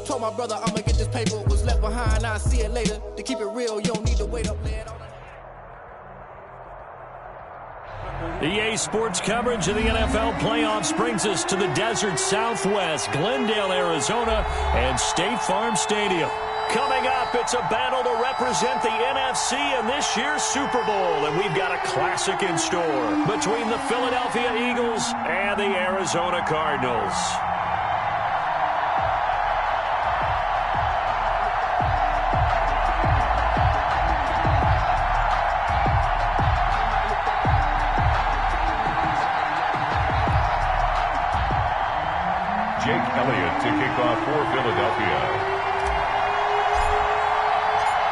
Told my brother I'ma get this paper. Was left behind, I'll see it later. To keep it real, you don't need to wait up there. EA Sports coverage of the NFL playoffs brings us to the desert Southwest, Glendale, Arizona, and State Farm Stadium. Coming up, it's a battle to represent the NFC in this year's Super Bowl, and we've got a classic in store between the Philadelphia Eagles and the Arizona Cardinals. Jake Elliott to kick off for Philadelphia.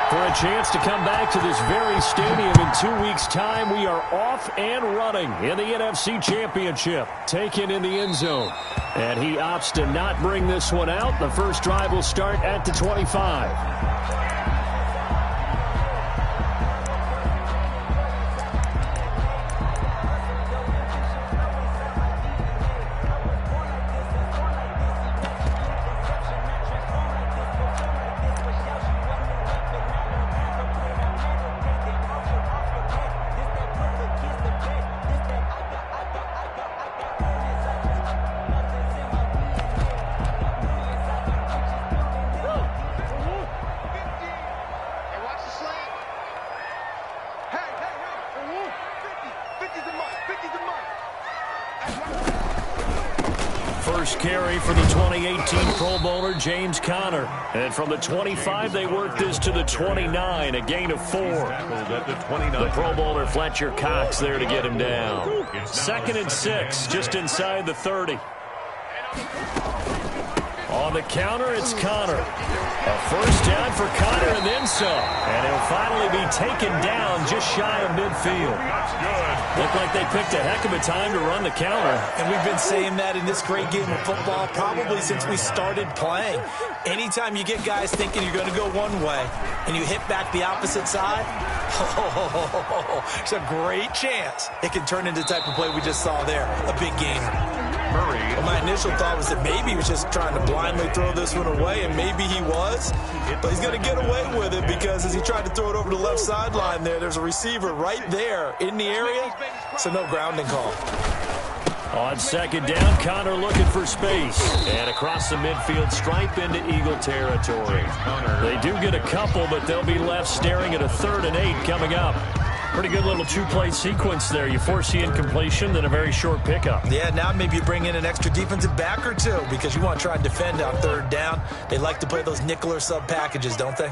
For a chance to come back to this very stadium in 2 weeks' time, we are off and running in the NFC Championship. Taken in the end zone. And he opts to not bring this one out. The first drive will start at the 25. First carry for the 2018 Pro Bowler, James Conner. And from the 25, they work this to the 29, a gain of 4. The Pro Bowler, Fletcher Cox, there to get him down. 2nd and 6, just inside the 30. On the counter, it's Conner. A first down for Conner and then some. And he'll finally be taken down just shy of midfield. Looked like they picked a heck of a time to run the counter. And we've been saying that in this great game of football probably since we started playing. Anytime you get guys thinking you're going to go one way and you hit back the opposite side, it's a great chance it can turn into the type of play we just saw there, a big gainer. Well, my initial thought was that maybe he was just trying to blindly throw this one away, and maybe he was. But he's going to get away with it because as he tried to throw it over the left sideline there's a receiver right there in the area, so no grounding call. On second down, Conner looking for space. And across the midfield stripe into Eagle territory. They do get a couple, but they'll be left staring at a 3rd and 8 coming up. Pretty good little two-play sequence there. You force the incompletion, then a very short pickup. Yeah, now maybe you bring in an extra defensive back or two because you want to try and defend on 3rd down. They like to play those nickel or sub packages, don't they?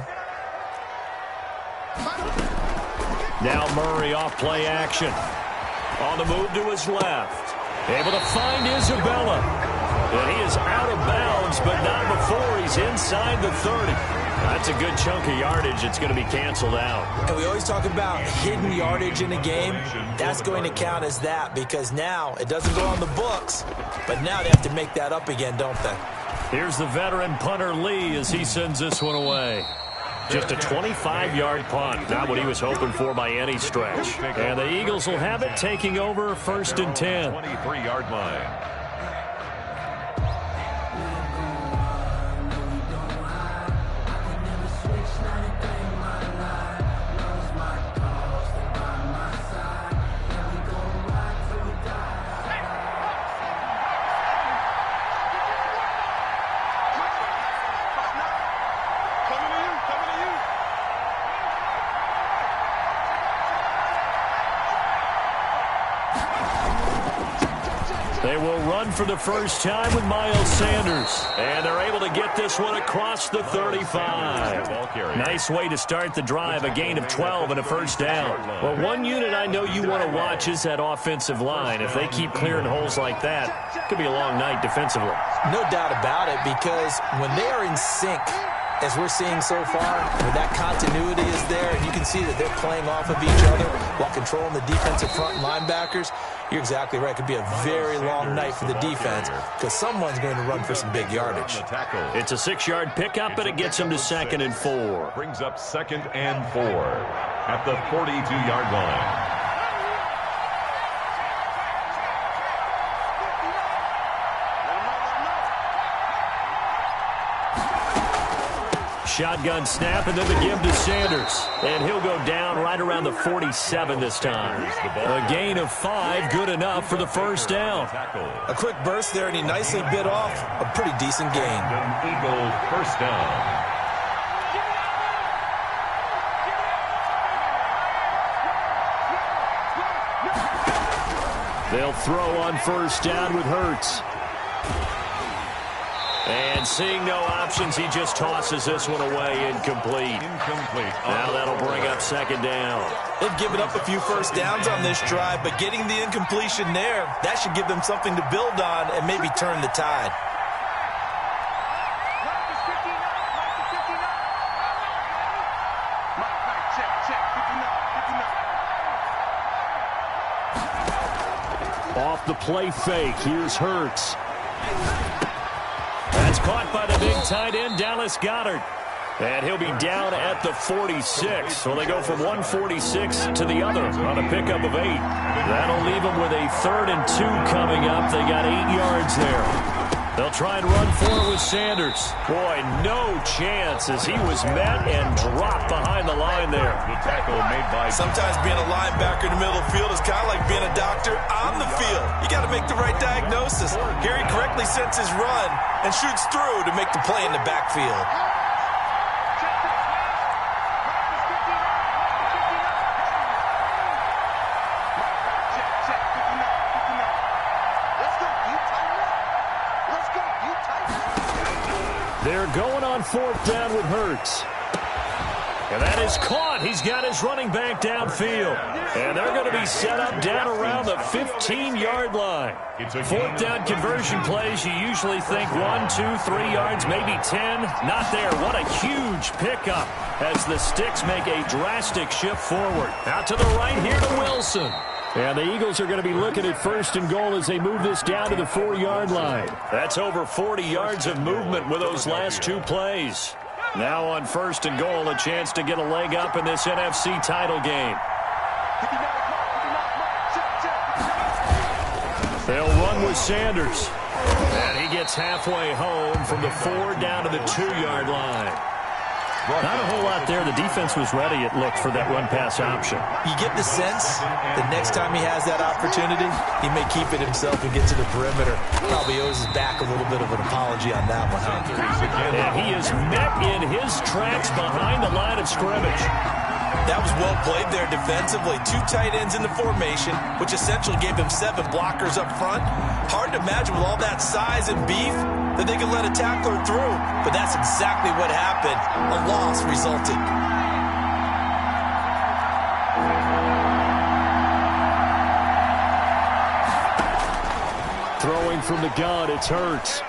Now Murray off play action. On the move to his left. Able to find Isabella. And he is out of bounds, but not before he's inside the 30. That's a good chunk of yardage. It's going to be canceled out. And we always talk about hidden yardage in a game. That's going to count as that because now it doesn't go on the books, but now they have to make that up again, don't they? Here's the veteran punter Lee as he sends this one away. Just a 25-yard punt. Not what he was hoping for by any stretch. And the Eagles will have it taking over 1st and 10. 23-yard line. They will run for the first time with Miles Sanders. And they're able to get this one across the 35. Nice way to start the drive, a gain of 12 and a first down. Well, one unit I know you want to watch is that offensive line. If they keep clearing holes like that, it could be a long night defensively. No doubt about it, because when they are in sync, as we're seeing so far, where that continuity is there, and you can see that they're playing off of each other while controlling the defensive front linebackers, you're exactly right. It could be a very long night for the defense because someone's going to run for some big yardage. It's a 6-yard pickup, but it gets them to 2nd and 4. Brings up 2nd and 4 at the 42-yard line. shotgun snap, and then the give to Sanders. And he'll go down right around the 47 this time. A gain of 5, good enough for the first down. A quick burst there, and he nicely bit off a pretty decent gain. Eagles first down. They'll throw on first down with Hurts. And seeing no options, he just tosses this one away, incomplete. Now that'll bring up second down. They've given up a few first downs on this drive, but getting the incompletion there, that should give them something to build on and maybe turn the tide. Off the play fake, here's Hurts. That's caught by the big tight end, Dallas Goedert. And he'll be down at the 46. So they go from 146 to the other on a pickup of 8. That'll leave them with a 3rd and 2 coming up. They got 8 yards there. They'll try and run for it with Sanders. Boy, no chance as he was met and dropped behind the line there. The tackle made by... Sometimes being a linebacker in the middle of the field is kind of like being a doctor on the field. You got to make the right diagnosis. Here he correctly sets his run and shoots through to make the play in the backfield. They're going on 4th down with Hurts. And that is caught. He's got his running back downfield. And they're going to be set up down around the 15-yard line. 4th down conversion plays, you usually think 1, 2, 3 yards, maybe 10. Not there. What a huge pickup as the Sticks make a drastic shift forward. Out to the right here to Wilson. And the Eagles are going to be looking at 1st and goal as they move this down to the 4-yard line. That's over 40 yards of movement with those last 2 plays. Now on 1st and goal, a chance to get a leg up in this NFC title game. They'll run with Sanders. And he gets halfway home from the 4 down to the 2-yard line. Not a whole lot there. The defense was ready, it looked, for that run-pass option. You get the sense that next time he has that opportunity, he may keep it himself and get to the perimeter. Probably owes his back a little bit of an apology on that one, huh? And he is met in his tracks behind the line of scrimmage. That was well played there defensively. 2 tight ends in the formation, which essentially gave him 7 blockers up front. Hard to imagine with all that size and beef that they could let a tackler through, but that's exactly what happened. A loss resulted. Throwing from the gun, it's Hurts.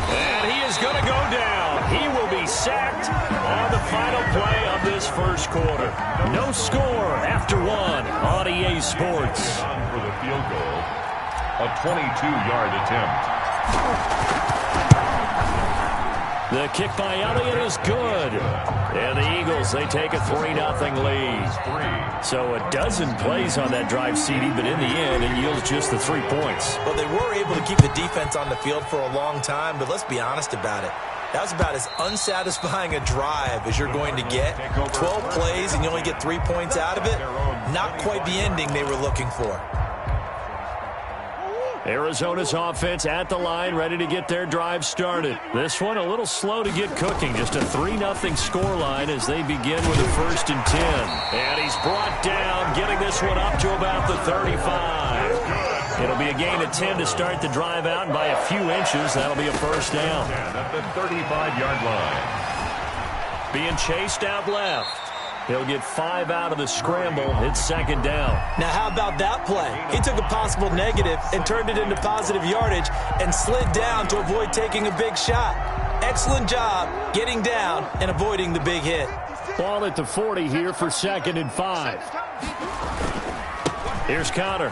And he is going to go down. He will be sacked on the final play of this first quarter. No score after 1 on EA Sports. For the field goal, a 22-yard attempt. The kick by Elliott is good. And the Eagles, they take a 3-0 lead. So a dozen plays on that drive, CD, but in the end, it yields just the 3 points. Well, they were able to keep the defense on the field for a long time, but let's be honest about it. That was about as unsatisfying a drive as you're going to get. 12 plays and you only get 3 points out of it. Not quite the ending they were looking for. Arizona's offense at the line, ready to get their drive started. This one a little slow to get cooking. Just a 3-0 scoreline as they begin with a 1st and 10. And he's brought down, getting this one up to about the 35. It'll be a gain of 10 to start the drive out, and by a few inches, that'll be a 1st down. And at the 35-yard line. Being chased out left. He'll get 5 out of the scramble. It's 2nd down. Now, how about that play? He took a possible negative and turned it into positive yardage and slid down to avoid taking a big shot. Excellent job getting down and avoiding the big hit. Ball at the 40 here for 2nd and 5. Here's Conner.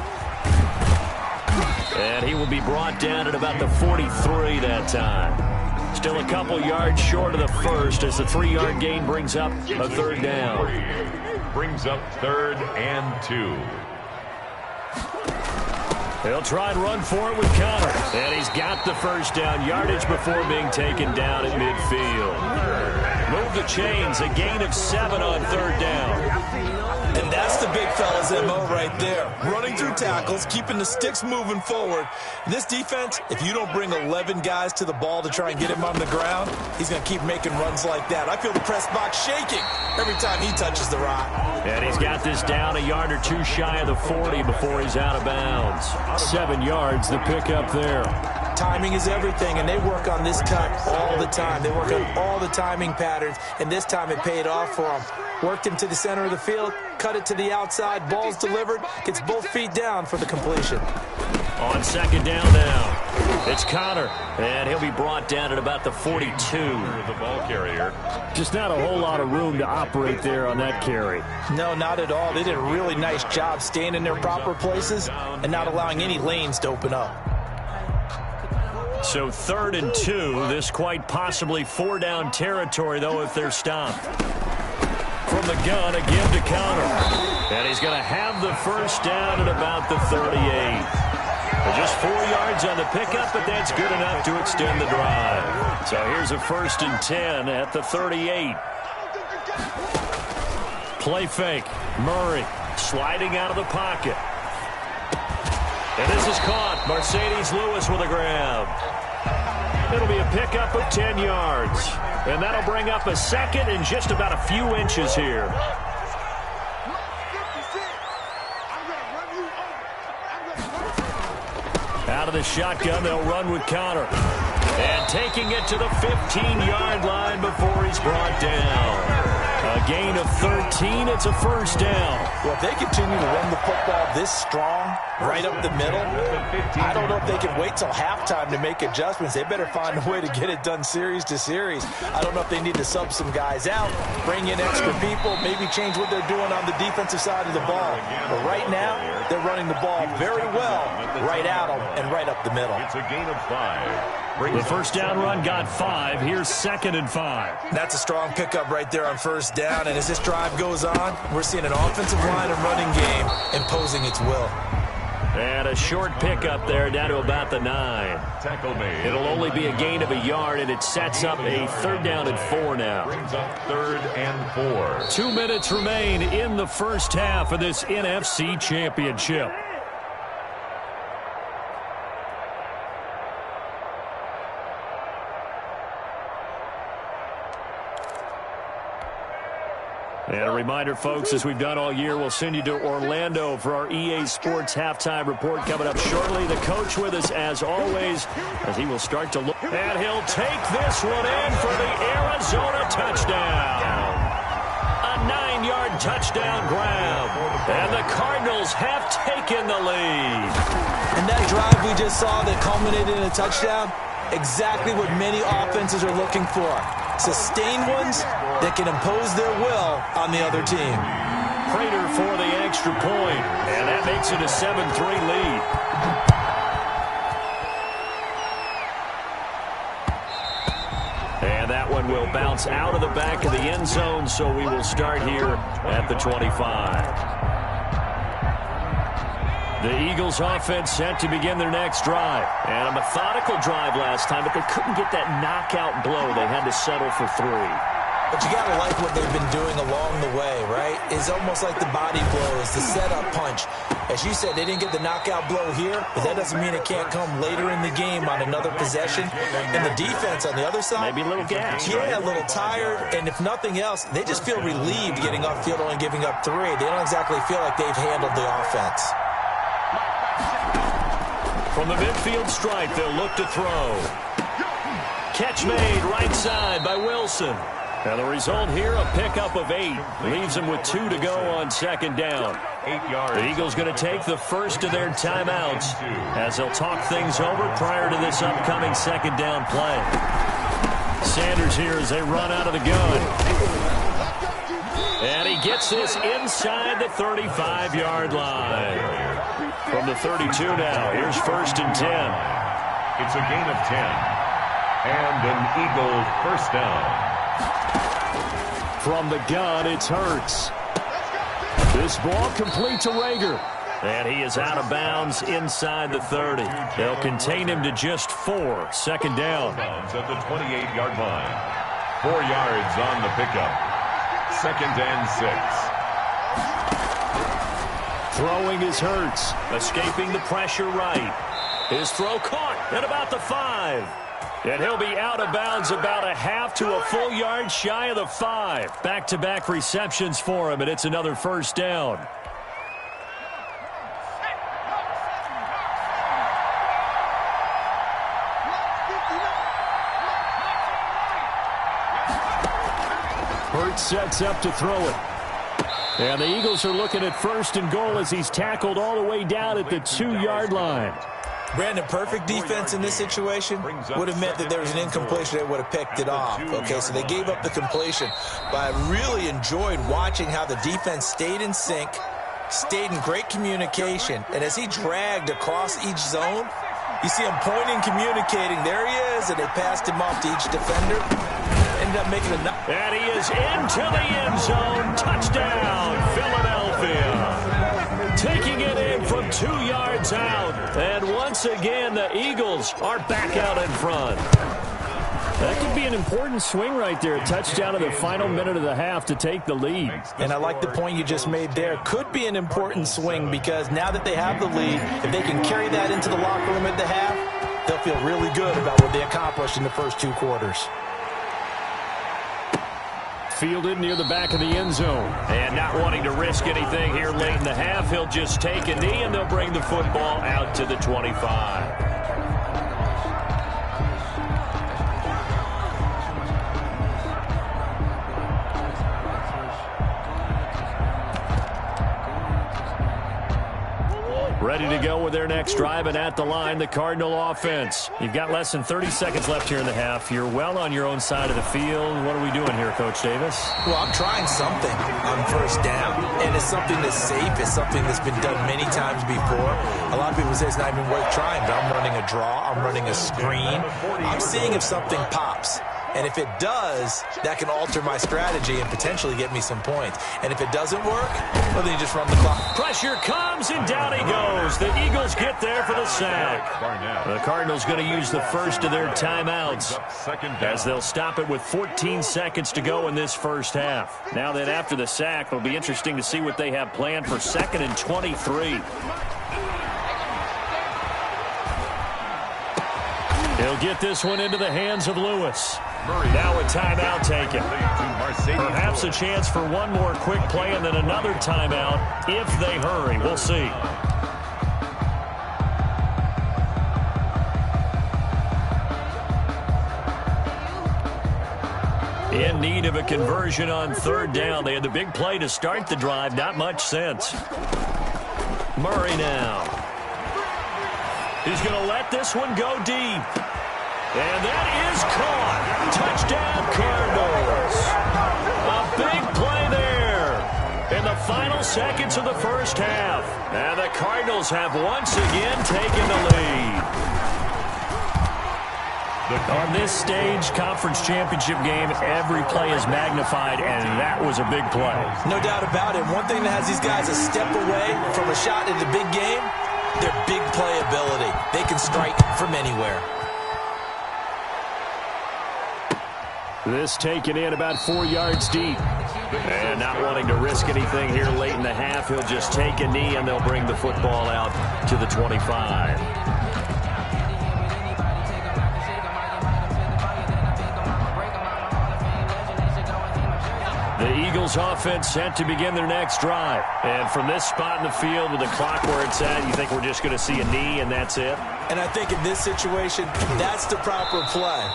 And he will be brought down at about the 43 that time. Still a couple yards short of the 1st as the 3-yard gain brings up a 3rd down. Brings up 3rd and 2. He'll try and run for it with Connor. And he's got the first down, yardage before being taken down at midfield. Move the chains, a gain of 7 on third down. And that's the big fella's MO right there. Running through tackles, keeping the sticks moving forward. This defense, if you don't bring 11 guys to the ball to try and get him on the ground, he's going to keep making runs like that. I feel the press box shaking every time he touches the rock. And he's got this down a yard or two shy of the 40 before he's out of bounds. 7 yards, the pickup there. Timing is everything, and they work on this cut all the time. They work on all the timing patterns, and this time it paid off for them. Worked him to the center of the field, cut it to the outside, ball's delivered, gets both feet down for the completion. On second down now, it's Connor, and he'll be brought down at about the 42. The ball carrier. Just not a whole lot of room to operate there on that carry. No, not at all. They did a really nice job staying in their proper places and not allowing any lanes to open up. So 3rd and 2, this quite possibly 4-down territory, though, if they're stopped. From the gun, a give to Connor. And he's going to have the first down at about the 38. Just 4 yards on the pickup, but that's good enough to extend the drive. So here's a 1st and 10 at the 38. Play fake. Murray sliding out of the pocket. And this is caught. Mercedes Lewis with a grab. It'll be a pickup of 10 yards. And that'll bring up a 2nd and just about a few inches here. Out of the shotgun, they'll run with Connor. And taking it to the 15-yard line before he's brought down. A gain of 13, it's a first down. Well, if they continue to run the football this strong, right up the middle, I don't know if they can wait till halftime to make adjustments. They better find a way to get it done series to series. I don't know if they need to sub some guys out, bring in extra people, maybe change what they're doing on the defensive side of the ball. But right now, they're running the ball very well right at them and right up the middle. It's a gain of 5. The first down run got 5. Here's 2nd and 5. That's a strong pickup right there on first down. And as this drive goes on, we're seeing an offensive line and running game imposing its will. And a short pickup there down to about the 9. Tackle made. It'll only be a gain of a yard, and it sets up a 3rd down and 4 now. Brings up 3rd and 4. 2 minutes remain in the first half of this NFC Championship. And a reminder, folks, as we've done all year, we'll send you to Orlando for our EA Sports halftime report coming up shortly. The coach with us, as always, as he will start to look. And he'll take this one in for the Arizona touchdown. A 9-yard touchdown grab. And the Cardinals have taken the lead. And that drive we just saw that culminated in a touchdown, exactly what many offenses are looking for. Sustained ones that can impose their will on the other team. Prater for the extra point, and that makes it a 7-3 lead. And that one will bounce out of the back of the end zone, so we will start here at the 25. The Eagles offense set to begin their next drive. And a methodical drive last time, but they couldn't get that knockout blow. They had to settle for 3. But you got to like what they've been doing along the way, right? It's almost like the body blows, the setup punch. As you said, they didn't get the knockout blow here, but that doesn't mean it can't come later in the game on another possession. And the defense on the other side, maybe a little gas. Yeah, a little tired. And if nothing else, they just feel relieved getting off field and giving up 3. They don't exactly feel like they've handled the offense. From the midfield stripe, they'll look to throw. Catch made right side by Wilson. And the result here, a pickup of 8. Leaves them with 2 to go on second down. 8 yards. The Eagles going to take the first of their timeouts as they'll talk things over prior to this upcoming second down play. Sanders here as they run out of the gun. And he gets this inside the 35-yard line. From the 32 now, here's 1st and 10. It's a gain of 10. And an Eagle first down. From the gun, it's Hurts. This ball complete to Rager. And he is out of bounds inside the 30. They'll contain him to just 4. Second down. At the 28-yard line. 4 yards on the pickup. 2nd and 6. Throwing is Hurts. Escaping the pressure right. His throw caught at about the 5. And he'll be out of bounds about a half to a full yard shy of the 5. Back-to-back receptions for him, and it's another first down. Hurts sets up to throw it. And the Eagles are looking at 1st and goal as he's tackled all the way down at the 2-yard line. Brandon, perfect defense in this situation would have meant that there was an incompletion that would have picked it off. Okay, so they gave up the completion. But I really enjoyed watching how the defense stayed in sync, stayed in great communication, and as he dragged across each zone, you see him pointing, communicating. There he is, and they passed him off to each defender. Ended up making a... And he is into the end zone. Touchdown, Philadelphia. Taking it in from 2 yards out. And once again, the Eagles are back out in front. That could be an important swing right there. A touchdown in the final minute of the half to take the lead. And I like the point you just made there. Could be an important swing because now that they have the lead, if they can carry that into the locker room at the half, they'll feel really good about what they accomplished in the first 2 quarters. Fielded near the back of the end zone. And not wanting to risk anything here late in the half, he'll just take a knee and they'll bring the football out to the 25. Ready to go with their next drive, and at the line, the Cardinal offense. You've got less than 30 seconds left here in the half. You're well on your own side of the field. What are we doing here, Coach Davis? Well, I'm trying something on 1st down, and it's something that's safe. It's something that's been done many times before. A lot of people say it's not even worth trying, but I'm running a draw. I'm running a screen. I'm seeing if something pops. And if it does, that can alter my strategy and potentially get me some points. And if it doesn't work, well, then you just run the clock. Pressure comes, and down he goes. The Eagles get there for the sack. The Cardinals going to use the first of their timeouts as they'll stop it with 14 seconds to go in this first half. Now then, after the sack, it'll be interesting to see what they have planned for 2nd and 23. He'll get this one into the hands of Lewis. Now a timeout taken. Perhaps a chance for one more quick play and then another timeout if they hurry. We'll see. In need of a conversion on 3rd down. They had the big play to start the drive. Not much sense. Murray now. He's going to let this one go deep. And that is caught. Touchdown, Cardinals. A big play there in the final seconds of the first half. And the Cardinals have once again taken the lead. On this stage, conference championship game, every play is magnified, and that was a big play. No doubt about it. One thing that has these guys a step away from a shot in the big game, their big play ability. They can strike from anywhere. This taken in about 4 yards deep. And not wanting to risk anything here late in the half, he'll just take a knee and they'll bring the football out to the 25. The Eagles offense set to begin their next drive. And from this spot in the field with the clock where it's at, you think we're just going to see a knee and that's it? And I think in this situation, that's the proper play.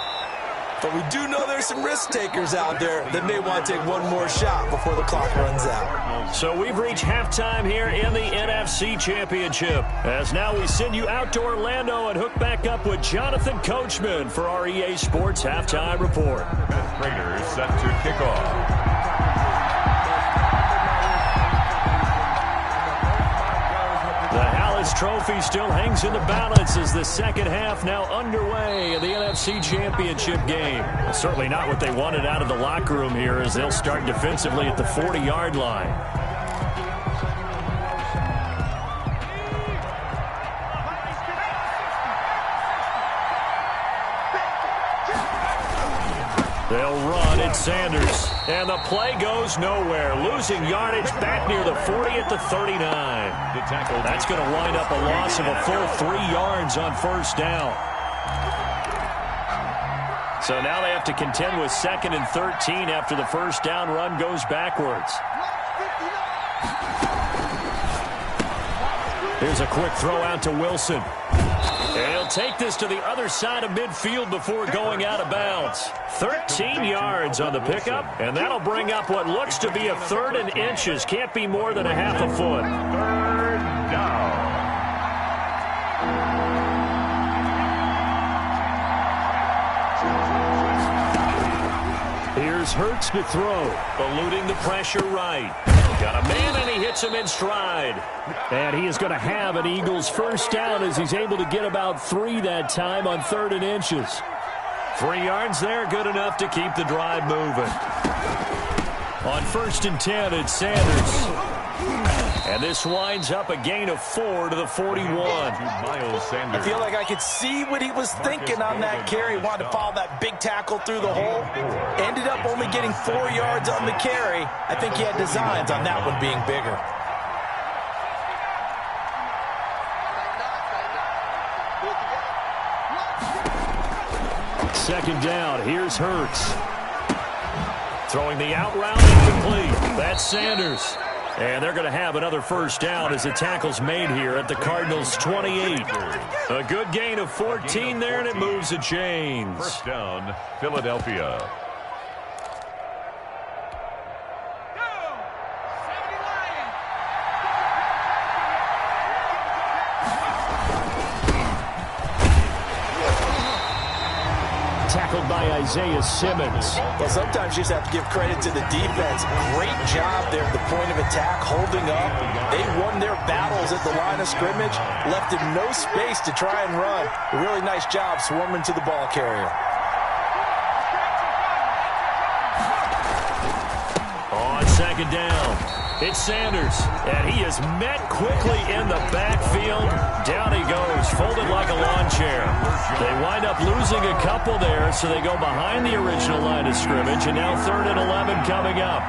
But we do know there's some risk takers out there that may want to take one more shot before the clock runs out. So we've reached halftime here in the NFC Championship. As now we send you out to Orlando and hook back up with Jonathan Coachman for our EA Sports Halftime Report. Raiders set to kick off. This trophy still hangs in the balance as the second half now underway in the NFC Championship game. Well, certainly not what they wanted out of the locker room here as they'll start defensively at the 40-yard line. They'll run. It's Sanders. And the play goes nowhere. Losing yardage back near the 40 at the 39. That's going to wind up a loss of a full 3 yards on first down. So now they have to contend with 2nd and 13 after the first down run goes backwards. Here's a quick throw out to Wilson. And he'll take this to the other side of midfield before going out of bounds. 13 yards on the pickup, and that'll bring up what looks to be a 3rd and inches. Can't be more than a half a foot. 3rd down. Here's Hurts to throw, eluding the pressure right. Got a man, and he hits him in stride. And he is going to have an Eagles first down as he's able to get about 3 that time on 3rd and inches. 3 yards there, good enough to keep the drive moving. On 1st and 10, it's Sanders. And this winds up a gain of 4 to the 41. I feel like I could see what he was thinking on that carry. Wanted to follow that big tackle through the hole. Ended up only getting 4 yards on the carry. I think he had designs on that one being bigger. Second down, here's Hurts. Throwing the out route incomplete. That's Sanders. And they're going to have another first down as the tackle's made here at the Cardinals' 28. A good gain of 14 there, and it moves the chains. First down, Philadelphia. Tackled by Isaiah Simmons. Well, sometimes you just have to give credit to the defense. Great job there at the point of attack, holding up. They won their battles at the line of scrimmage, left him no space to try and run. A really nice job swarming to the ball carrier. On second down, it's Sanders, and he is met quickly in the backfield. Down he goes, folded like a lawn chair. They wind up losing a couple there, so they go behind the original line of scrimmage, and now 3rd and 11 coming up.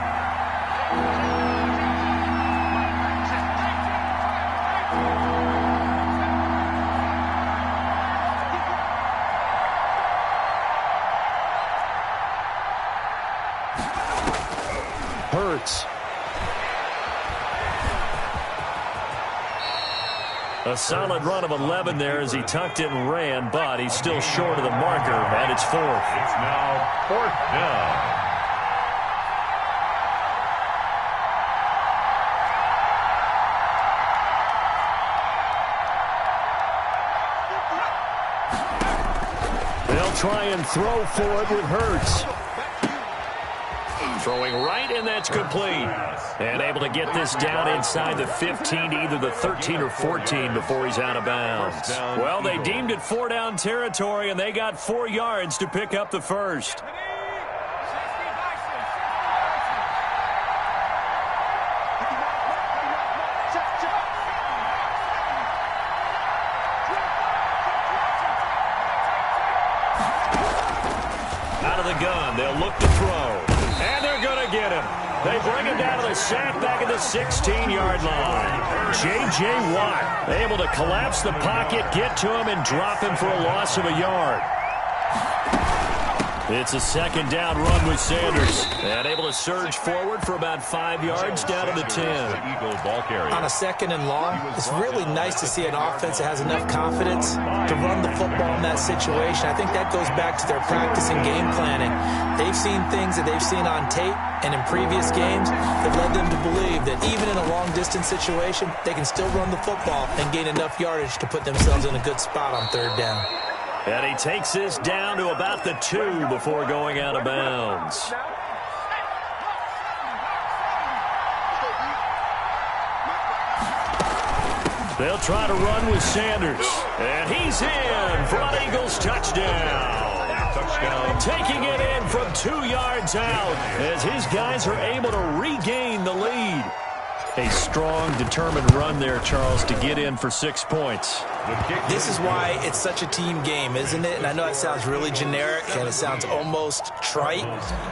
Hurts. A solid run of 11 there as he tucked it and ran, but he's still short of the marker, and it's 4th. It's now 4th down. They'll try and throw for it with Hurts. Throwing right, and that's complete. And able to get this down inside the 15 to either the 13 or 14 before he's out of bounds. Well, they deemed it 4-down territory, and they got 4 yards to pick up the first. Out of the gun, they'll look to throw. And they're going to get him. They bring him down to the sack back at the 16-yard line. J.J. Watt able to collapse the pocket, get to him, and drop him for a loss of a yard. It's a second down run with Sanders. And able to surge forward for about 5 yards down to the 10. On a 2nd and long, it's really nice to see an offense that has enough confidence to run the football in that situation. I think that goes back to their practice and game planning. They've seen things that they've seen on tape and in previous games that led them to believe that even in a long-distance situation, they can still run the football and gain enough yardage to put themselves in a good spot on 3rd down. And he takes this down to about the 2 before going out of bounds. They'll try to run with Sanders. And he's in for an Eagles touchdown. Taking it in from 2 yards out as his guys are able to regain the lead. A strong, determined run there, Charles, to get in for 6 points. This is why it's such a team game, isn't it? And I know it sounds really generic and it sounds almost trite,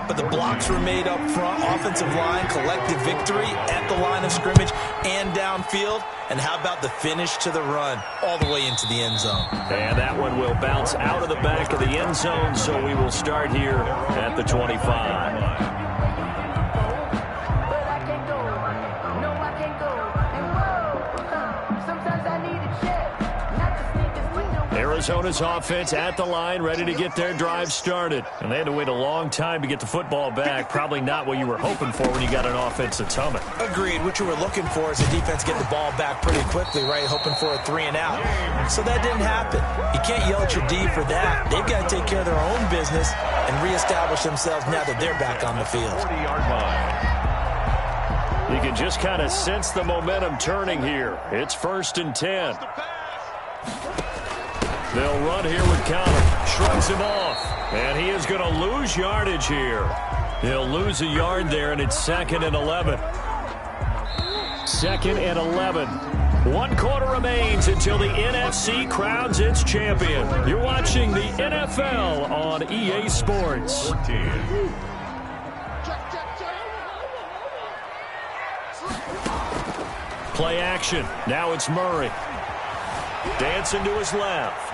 but the blocks were made up front, offensive line, collective victory at the line of scrimmage and downfield. And how about the finish to the run all the way into the end zone? And that one will bounce out of the back of the end zone, so we will start here at the 25. Arizona's offense at the line, ready to get their drive started. And they had to wait a long time to get the football back. Probably not what you were hoping for when you got an offense that's humming. Agreed. What you were looking for is the defense get the ball back pretty quickly, right? Hoping for a 3 and out. So that didn't happen. You can't yell at your D for that. They've got to take care of their own business and reestablish themselves now that they're back on the field. 40-yard line. You can just kind of sense the momentum turning here. It's 1st and 10. They'll run here with Connor. Shrugs him off. And he is going to lose yardage here. He'll lose a yard there, and it's 2nd and 11. 2nd and 11. 1 quarter remains until the NFC crowns its champion. You're watching the NFL on EA Sports. 14. Play action. Now it's Murray. Dancing to his left.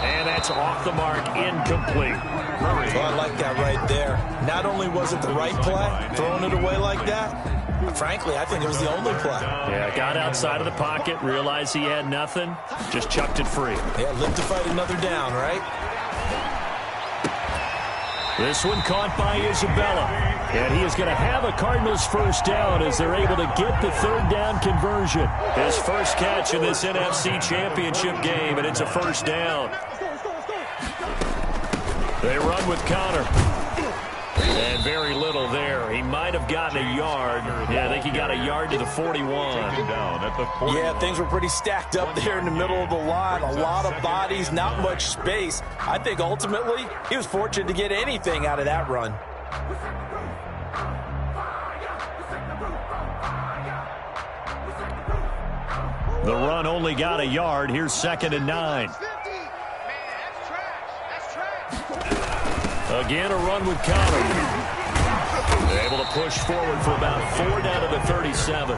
And that's off the mark, incomplete. Well, I like that right there. Not only was it the right play, throwing it away like that, frankly, I think it was the only play. Yeah, got outside of the pocket, realized he had nothing, just chucked it free. Yeah, live to fight another down, right? This one caught by Isabella. And he is going to have a Cardinals first down as they're able to get the 3rd down conversion. His first catch in this NFC Championship game, and it's a first down. They run with Connor. And very little there. He might have gotten a yard. Yeah, I think he got a yard to the 41. Yeah, things were pretty stacked up there in the middle of the line. A lot of bodies, not much space. I think ultimately he was fortunate to get anything out of that run. The run only got a yard. Here's 2nd and 9. Again, a run with Connor. Able to push forward for about 4 down to the 37.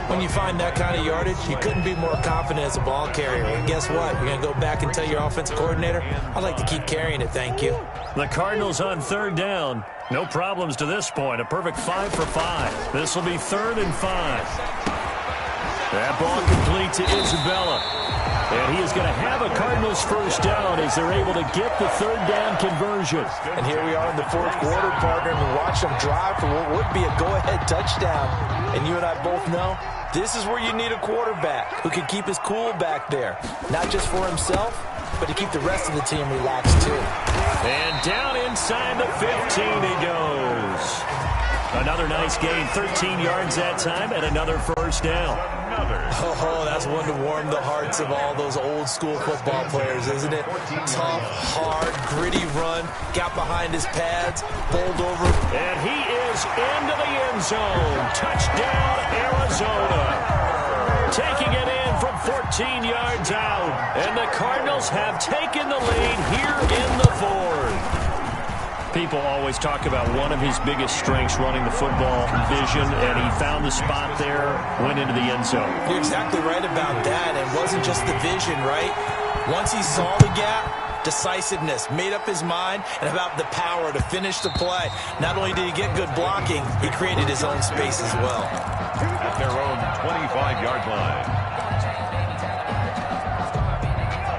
When you find that kind of yardage, you couldn't be more confident as a ball carrier. And guess what? You're going to go back and tell your offensive coordinator, I'd like to keep carrying it, thank you. The Cardinals on 3rd down. No problems to this point. A perfect 5 for 5. This will be 3rd and 5. That ball complete to Isabella. And he is going to have a Cardinals first down as they're able to get the 3rd down conversion. And here we are in the 4th quarter, partner, and we watch them drive for what would be a go-ahead touchdown. And you and I both know this is where you need a quarterback who can keep his cool back there. Not just for himself, but to keep the rest of the team relaxed too. And down inside the 15 he goes. Another nice gain, 13 yards that time, and another first down. Oh, that's one to warm the hearts of all those old school football players, isn't it? Tough, hard, gritty run, got behind his pads, bowled over. And he is into the end zone. Touchdown, Arizona. Taking it in from 14 yards out. And the Cardinals have taken the lead here in the 4th. People always talk about one of his biggest strengths running the football, vision, and he found the spot there, went into the end zone. You're exactly right about that. It wasn't just the vision, right? Once he saw the gap, decisiveness, made up his mind, and about the power to finish the play. Not only did he get good blocking, he created his own space as well. At their own 25-yard line.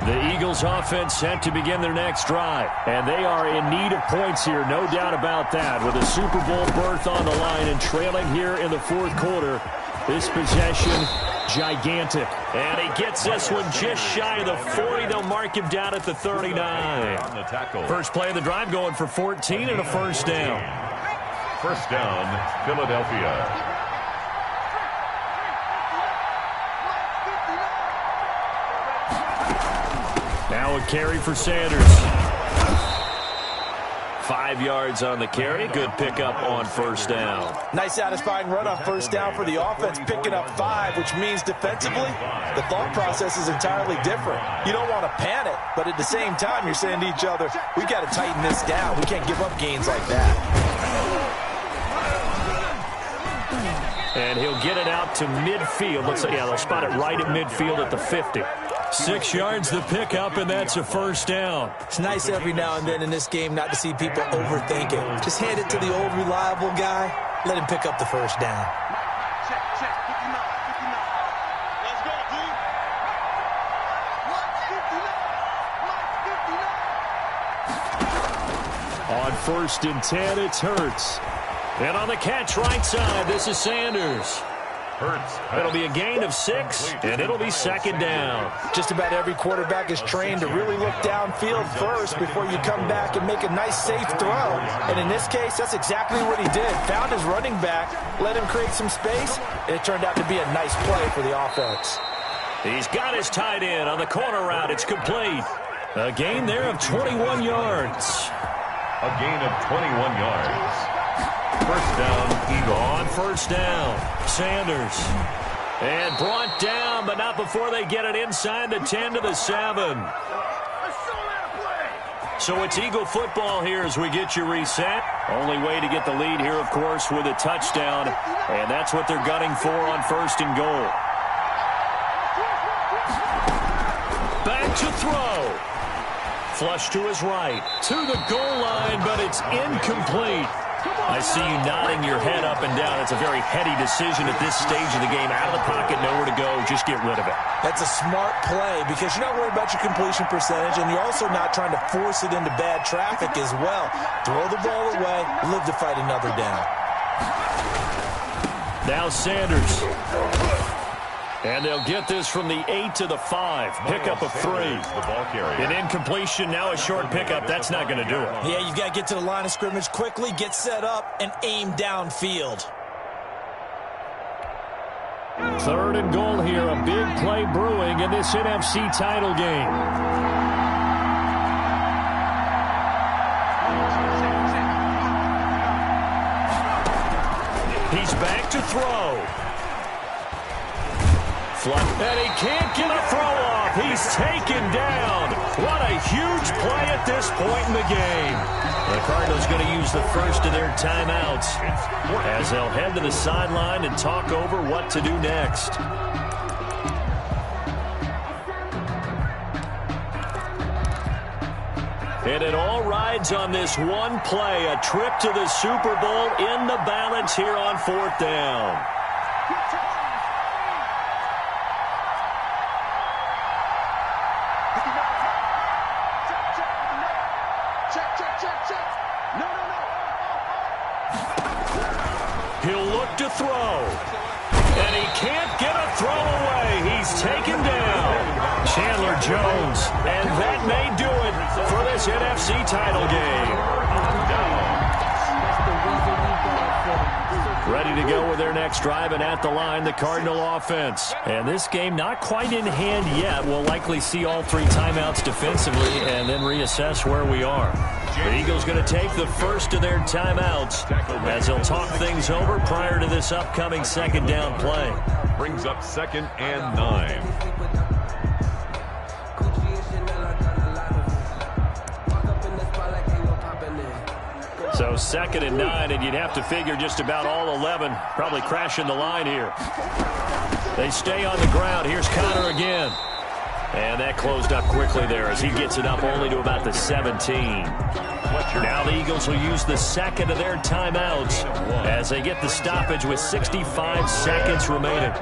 The Eagles offense set to begin their next drive. And they are in need of points here, no doubt about that. With a Super Bowl berth on the line and trailing here in the 4th quarter. This possession, gigantic. And he gets this one just shy of the 40. They'll mark him down at the 39. First play of the drive going for 14 and a first down. First down, Philadelphia. Now a carry for Sanders. 5 yards on the carry. Good pickup on first down. Nice satisfying run on first down for the offense, picking up 5, which means defensively, the thought process is entirely different. You don't want to panic, but at the same time, you're saying to each other, we got to tighten this down. We can't give up gains like that. And he'll get it out to midfield. Looks like, yeah, they'll spot it right at midfield at the 50. 6 yards the pickup, and that's a first down. It's nice every now and then in this game not to see people overthink it. Just hand it to the old reliable guy. Let him pick up the first down. On 1st and 10, it's Hurts. And on the catch right side, this is Sanders. It'll be a gain of 6, and it'll be second down. Just about every quarterback is trained to really look downfield first before you come back and make a nice, safe throw. And in this case, that's exactly what he did. Found his running back, let him create some space, and it turned out to be a nice play for the offense. He's got his tight end on the corner route. It's complete. A gain there of 21 yards. A gain of 21 yards. First down, Eagle. On first down, Sanders. And brought down, but not before they get it inside the 10 to the 7. So it's Eagle football here as we get you reset. Only way to get the lead here, of course, with a touchdown. And that's what they're gunning for on 1st and goal. Back to throw. Flush to his right. To the goal line, but it's incomplete. I see you nodding your head up and down. It's a very heady decision at this stage of the game. Out of the pocket, nowhere to go. Just get rid of it. That's a smart play because you're not worried about your completion percentage, and you're also not trying to force it into bad traffic as well. Throw the ball away, live to fight another down. Now Sanders. And they'll get this from the 8 to the 5. Pickup of 3. An incompletion, now a short pickup. That's not going to do it. Yeah, you've got to get to the line of scrimmage quickly, get set up, and aim downfield. 3rd and goal here. A big play brewing in this NFC title game. He's back to throw. And he can't get a throw off. He's taken down. What a huge play at this point in the game. The Cardinals going to use the first of their timeouts as they'll head to the sideline and talk over what to do next. And it all rides on this one play, a trip to the Super Bowl in the balance here on 4th down. He'll look to throw. And he can't get a throw away. He's taken down. Chandler Jones. And that may do it for this NFC title game. Ready to go with their next drive, and at the line, the Cardinal offense. And this game not quite in hand yet. We'll likely see all 3 timeouts defensively and then reassess where we are. The Eagles going to take the first of their timeouts as they'll talk things over prior to this upcoming 2nd down play. Brings up 2nd and 9. So 2nd and 9, and you'd have to figure just about all 11 probably crashing the line here. They stay on the ground. Here's Connor again. And that closed up quickly there as he gets it up only to about the 17. Now the Eagles will use the 2nd of their timeouts as they get the stoppage with 65 seconds remaining.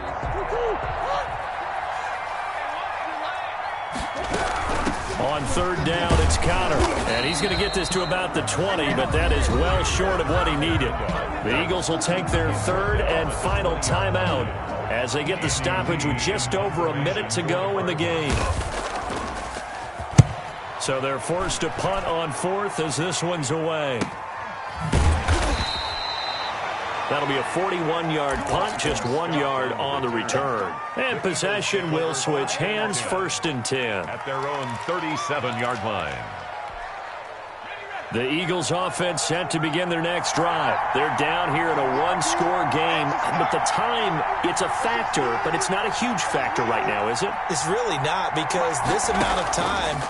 On 3rd down, it's Connor. And he's going to get this to about the 20, but that is well short of what he needed. The Eagles will take their 3rd and final timeout as they get the stoppage with just over a minute to go in the game. So they're forced to punt on 4th as this one's away. That'll be a 41-yard punt, just 1 yard on the return. And possession will switch hands, 1st and 10. At their own 37-yard line. The Eagles offense set to begin their next drive. They're down here in a one-score game. But the time, it's a factor, but it's not a huge factor right now, is it? It's really not, because this amount of time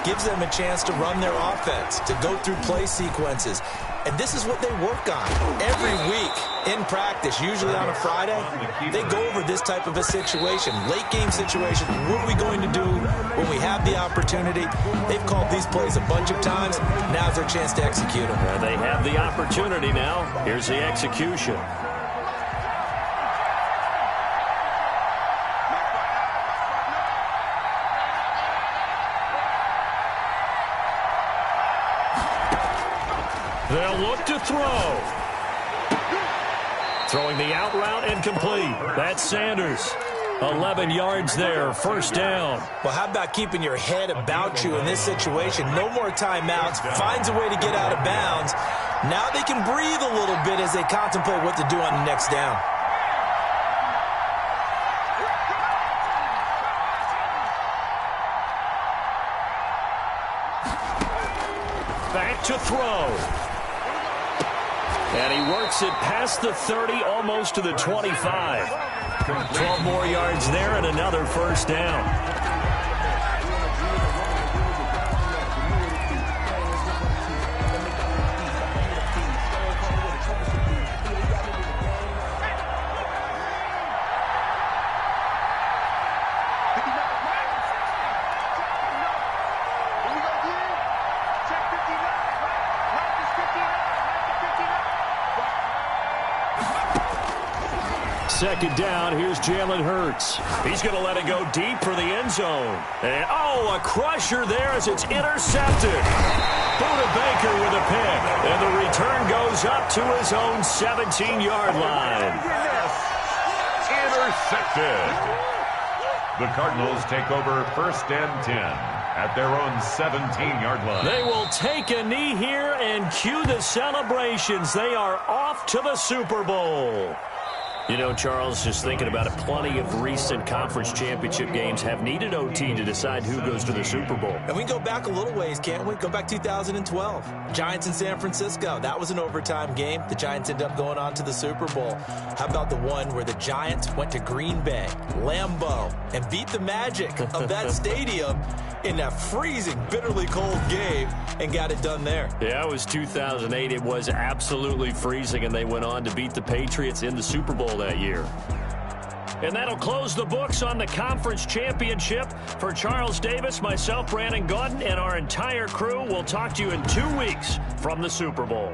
gives them a chance to run their offense, to go through play sequences. And this is what they work on every week in practice, usually on a Friday. They go over this type of a situation, late game situation. What are we going to do when we have the opportunity? They've called these plays a bunch of times. Now's their chance to execute them. They have the opportunity now. Here's the execution. They'll look to throw. Throwing the out route and complete. That's Sanders. 11 yards there, first down. Well, how about keeping your head about you in this situation? No more timeouts. Finds a way to get out of bounds. Now they can breathe a little bit as they contemplate what to do on the next down. Back to throw. And he works it past the 30, almost to the 25. 12 more yards there and another first down. Second down, here's Jalen Hurts. He's going to let it go deep for the end zone. And, a crusher there as it's intercepted. Buda Baker with a pick. And the return goes up to his own 17-yard line. Intercepted. The Cardinals take over first and 10 at their own 17-yard line. They will take a knee here and cue the celebrations. They are off to the Super Bowl. You know, Charles, just thinking about it, plenty of recent conference championship games have needed OT to decide who goes to the Super Bowl. And we can go back a little ways, can't we? Go back 2012. Giants in San Francisco. That was an overtime game. The Giants ended up going on to the Super Bowl. How about the one where the Giants went to Green Bay, Lambeau, and beat the magic of that stadium in that freezing, bitterly cold game and got it done there? Yeah, it was 2008. It was absolutely freezing, and they went on to beat the Patriots in the Super Bowl that year. And that'll close the books on the conference championship. For Charles Davis, myself, Brandon Gaudin, and our entire crew, we'll talk to you in 2 weeks from the Super Bowl.